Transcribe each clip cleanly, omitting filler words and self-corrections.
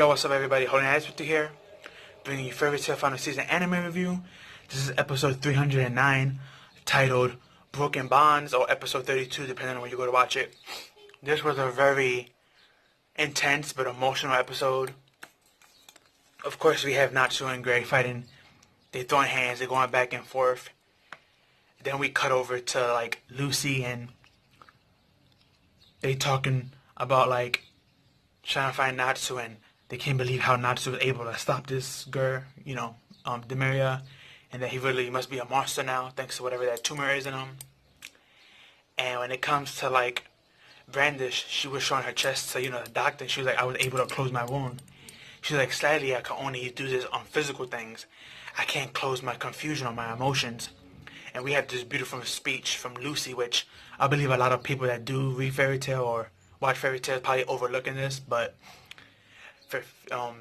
Yo, what's up everybody? Holding Eyes with you here, bringing you Fairytail Final Season Anime Review. This is episode 309, titled Broken Bonds, or episode 32, depending on when you go to watch it. This was a very intense but emotional episode. Of course, we have Natsu and Gray fighting. They throwing hands, they're going back and forth. Then we cut over to, like, Lucy, and they talking about, like, trying to find Natsu, and they can't believe how Natsu was able to stop this girl, Demaria, and that he really must be a monster now, thanks to whatever that tumor is in him. And when it comes to, like, Brandish, she was showing her chest to, the doctor, and she was like, I was able to close my wound. She was like, slightly, I can only do this on physical things. I can't close my confusion on my emotions. And we had this beautiful speech from Lucy, which I believe a lot of people that do read Fairytail or watch Fairytail probably overlooking this, but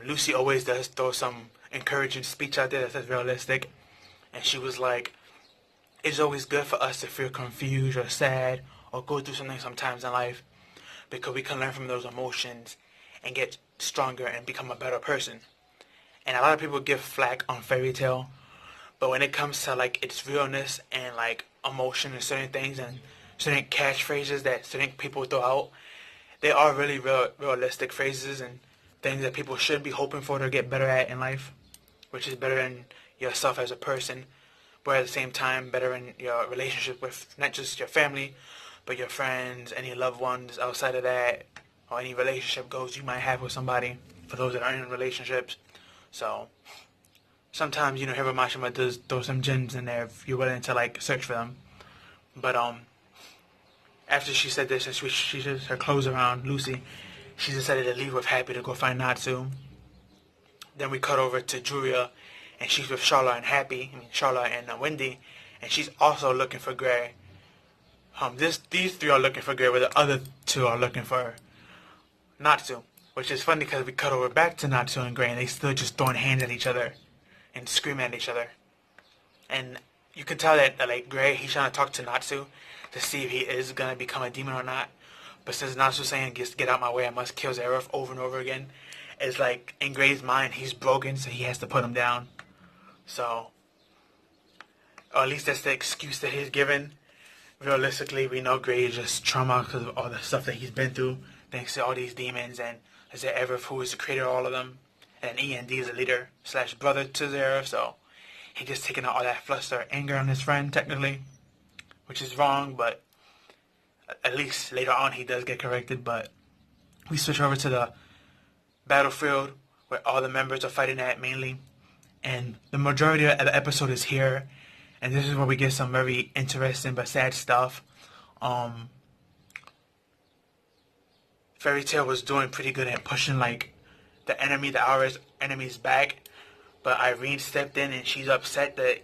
Lucy always does throw some encouraging speech out there that's realistic. And she was like, it's always good for us to feel confused or sad or go through something sometimes in life, because we can learn from those emotions and get stronger and become a better person. And a lot of people give flack on Fairytail, but when it comes to, like, its realness and, like, emotion and certain things and certain catchphrases that certain people throw out, they are really realistic phrases and things that people should be hoping for to get better at in life, which is better in yourself as a person, but at the same time better in your relationship with not just your family, but your friends, any loved ones outside of that, or any relationship goals you might have with somebody, for those that are in relationships. So sometimes, Hiramashima does throw some gems in there if you're willing to, like, search for them. But after she said this and she just her clothes around Lucy, she decided to leave with Happy to go find Natsu. Then we cut over to Julia, and she's with Charlotte and Charlotte and Wendy, and she's also looking for Gray. These three are looking for Gray, where the other two are looking for Natsu, which is funny because we cut over back to Natsu and Gray, and they still just throwing hands at each other and screaming at each other. And you can tell that, like, Gray, he's trying to talk to Natsu to see if he is gonna become a demon or not. But since Natsu's saying, get out my way, I must kill Zeref over and over again, it's like, in Gray's mind, he's broken, so he has to put him down. So, or at least that's the excuse that he's given. Realistically, we know Gray is just trauma because of all the stuff that he's been through, thanks to all these demons, and Zeref, who is the creator of all of them, and END is the leader / brother to Zeref, so he just taking out all that fluster, anger on his friend, technically, which is wrong, but at least later on he does get corrected. But we switch over to the battlefield where all the members are fighting at mainly, and the majority of the episode is here, and this is where we get some very interesting but sad stuff. Fairytail was doing pretty good at pushing, like, our enemies back, but Irene stepped in and she's upset that,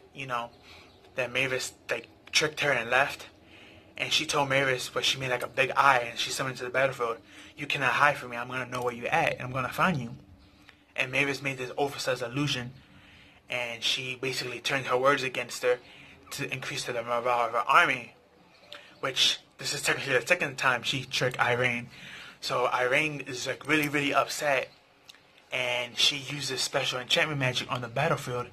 that Mavis, like, tricked her and left. And she told Mavis, but she made, like, a big eye, and she summoned to the battlefield. You cannot hide from me. I'm going to know where you're at, and I'm going to find you. And Mavis made this oversized illusion, and she basically turned her words against her to increase the morale of her army, which this is technically the second time she tricked Irene. So Irene is, like, really, really upset, and she uses special enchantment magic on the battlefield,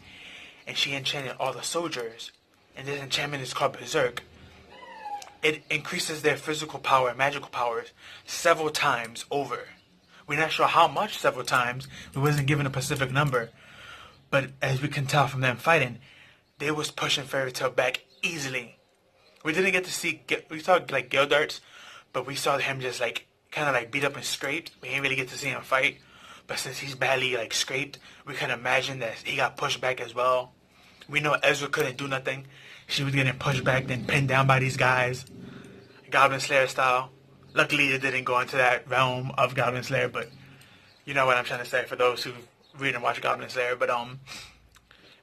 and she enchanted all the soldiers. And this enchantment is called Berserk. It increases their physical power and magical powers several times over. We're not sure how much several times. We wasn't given a specific number. But as we can tell from them fighting, they was pushing Fairytail back easily. We didn't get to see, we saw, like, Gildarts, but we saw him just, like, kind of, like, beat up and scraped. We didn't really get to see him fight. But since he's badly, like, scraped, we can imagine that he got pushed back as well. We know Ezra couldn't do nothing. She was getting pushed back, then pinned down by these guys, Goblin Slayer style. Luckily, it didn't go into that realm of Goblin Slayer, but you know what I'm trying to say for those who read and watch Goblin Slayer. But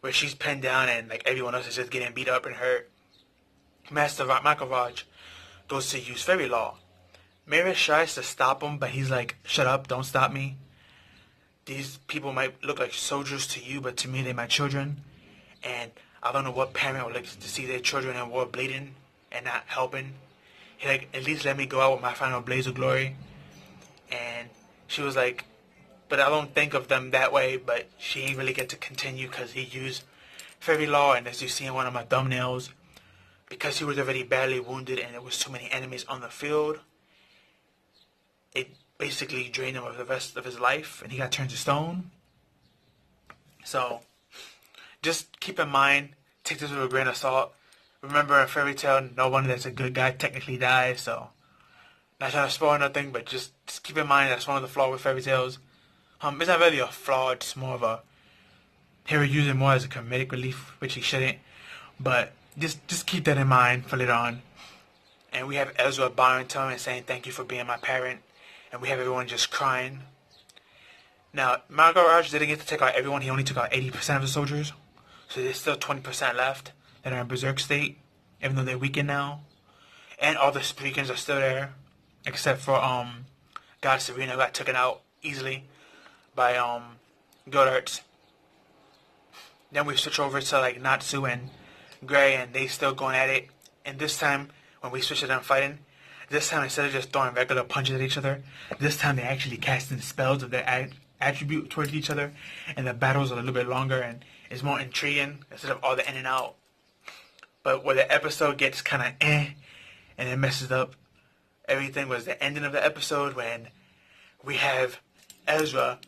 where she's pinned down and, like, everyone else is just getting beat up and hurt. Master Makaraj goes to use Fairy Law. Maris tries to stop him, but he's like, "Shut up! Don't stop me. These people might look like soldiers to you, but to me they're my children, and I don't know what parent would like to see their children in war bleeding and not helping. He, like, at least let me go out with my final blaze of glory." And she was like, but I don't think of them that way. But she ain't really get to continue because he used fairy law, and as you see in one of my thumbnails, because he was already badly wounded and there was too many enemies on the field, it basically drained him of the rest of his life, and he got turned to stone. So, just keep in mind, take this with a grain of salt. Remember, in Fairytail, no one that's a good guy technically dies, so not trying to spoil nothing, but just keep in mind that's one of the flaws with fairy tales. It's not really a flaw, it's more of a, he would use it more as a comedic relief, which he shouldn't, but just keep that in mind for later on. And we have Ezra bowing to him and saying, "Thank you for being my parent," and we have everyone just crying. Now, Margaraj didn't get to take out everyone, he only took out 80% of the soldiers, so there's still 20% left that are in berserk state, even though they're weakened now. And all the Spreekins are still there, except for God Serena got taken out easily by Godarts. Then we switch over to like Natsu and Gray, and they still going at it. And this time, when we switch to them fighting, this time instead of just throwing regular punches at each other, this time they actually casting spells of their attribute towards each other, and the battles are a little bit longer and it's more intriguing instead of all the in and out. But where the episode gets kind of and it messes up everything was the ending of the episode when we have Ezra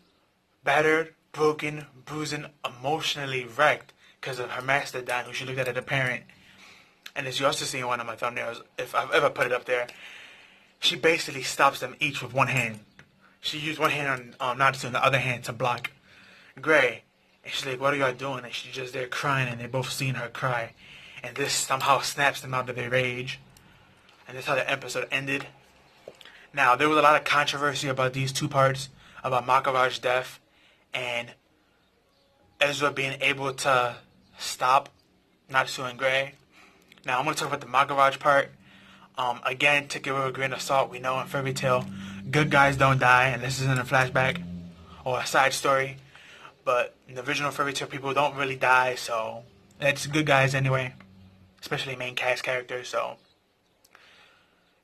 battered, broken, bruising, emotionally wrecked because of her master dying, who she looked at a parent. And as you also see in one of my thumbnails, if I've ever put it up there, she basically stops them each with one hand. She used one hand on Natsu and the other hand to block Gray. And she's like, "What are y'all doing?" And she's just there crying, and they're both seeing her cry. And this somehow snaps them out of their rage. And that's how the episode ended. Now, there was a lot of controversy about these two parts, about Makaraj's death and Ezra being able to stop Natsu and Gray. Now, I'm going to talk about the Makaraj part. Again, take it with a grain of salt. We know in Fairytail, good guys don't die, and this isn't a flashback or a side story. But in the original Fairytail, people don't really die, so it's good guys anyway, especially main cast characters. So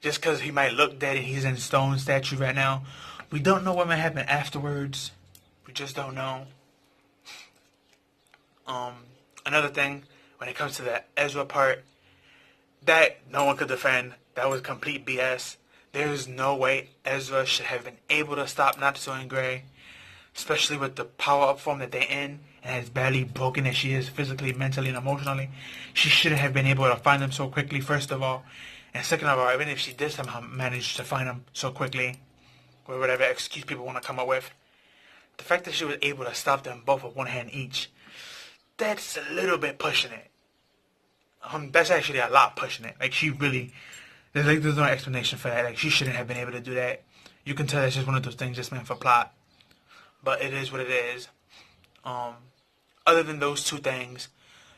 just because he might look dead and he's in stone statue right now, we don't know what might happen afterwards. We just don't know. Another thing, when it comes to the Ezra part, that no one could defend. That was complete BS. There is no way Ezra should have been able to stop Natsu and Gray, especially with the power-up form that they're in, and as badly broken as she is physically, mentally, and emotionally. She shouldn't have been able to find them so quickly, first of all. And second of all, even if she did somehow manage to find them so quickly, or whatever excuse people want to come up with, the fact that she was able to stop them both with one hand each, that's a little bit pushing it. That's actually a lot pushing it. Like, she really, there's no explanation for that. Like, she shouldn't have been able to do that. You can tell that's just one of those things just meant for plot. But it is what it is. Other than those two things,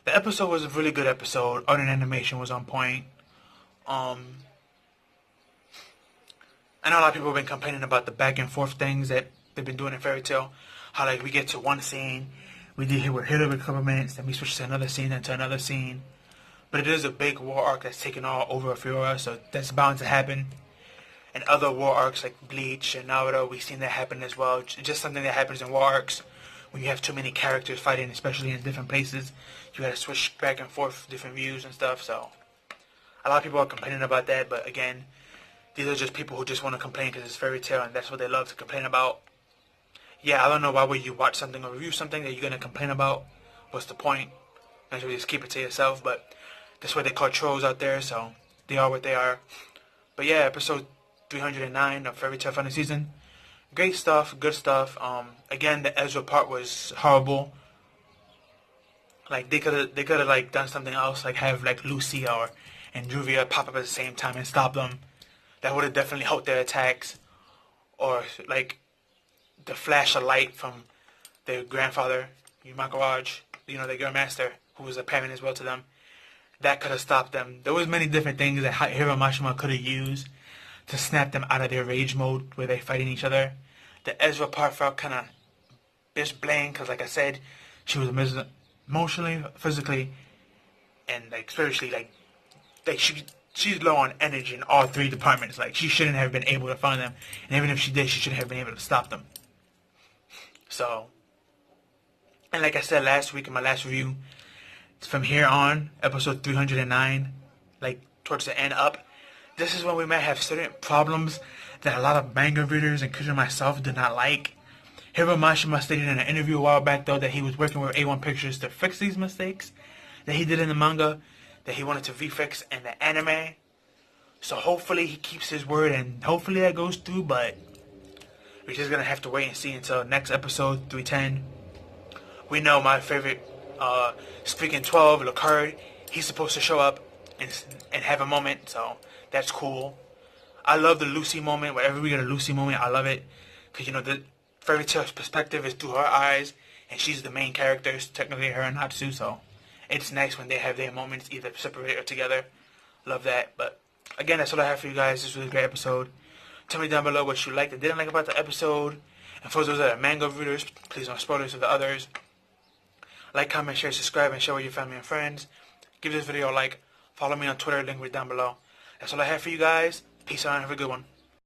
the episode was a really good episode. Art and animation was on point. I know a lot of people have been complaining about the back and forth things that they've been doing in Fairytail. How, like, we get to one scene, we're hit it with a couple minutes, then we switch to another scene, then to another scene. But it is a big war arc that's taken all over Fiora, so that's bound to happen. And other war arcs like Bleach and Naruto, we've seen that happen as well. It's just something that happens in war arcs when you have too many characters fighting, especially in different places. You gotta switch back and forth, different views and stuff, so a lot of people are complaining about that, but again, these are just people who just want to complain because it's Fairytail and that's what they love to complain about. Yeah, I don't know why would you watch something or review something that you're gonna complain about. What's the point? Actually, just keep it to yourself, but that's what they call trolls out there, so they are what they are. But yeah, episode 309 of Fairytail Final Season. Great stuff, good stuff. Again, the Ezra part was horrible. Like, they could have like done something else, like have like Lucy and Juvia pop up at the same time and stop them. That would have definitely helped their attacks. Or like the flash of light from their grandfather, Makaraj, their grandmaster, who was a parent as well to them. That could have stopped them. There was many different things that Hiro Mashima could have used to snap them out of their rage mode where they're fighting each other. The Ezra part felt kind of bitch blank because, like I said, she was emotionally, physically, and like spiritually, like she's low on energy in all three departments. Like, she shouldn't have been able to find them, and even if she did, she shouldn't have been able to stop them. So, and like I said last week in my last review, from here on, episode 309, like towards the end up, this is when we might have certain problems that a lot of manga readers, including myself, do not like. Hiro Mashima stated in an interview a while back, though, that he was working with A1 Pictures to fix these mistakes that he did in the manga, that he wanted to refix in the anime. So hopefully he keeps his word, and hopefully that goes through, but we're just going to have to wait and see until next episode, 310. We know my favorite Speaking 12, Lacard, he's supposed to show up and have a moment, so that's cool. I love the Lucy moment. Whenever we get a Lucy moment, I love it. Because, you know, the Fairytail's perspective is through her eyes, and she's the main character, technically her and Natsu, so it's nice when they have their moments either separate or together. Love that. But, again, that's all I have for you guys. This was a great episode. Tell me down below what you liked and didn't like about the episode. And for those that are manga readers, please don't spoil this with the others. Like, comment, share, subscribe, and share with your family and friends. Give this video a like. Follow me on Twitter, link right down below. That's all I have for you guys. Peace out and have a good one.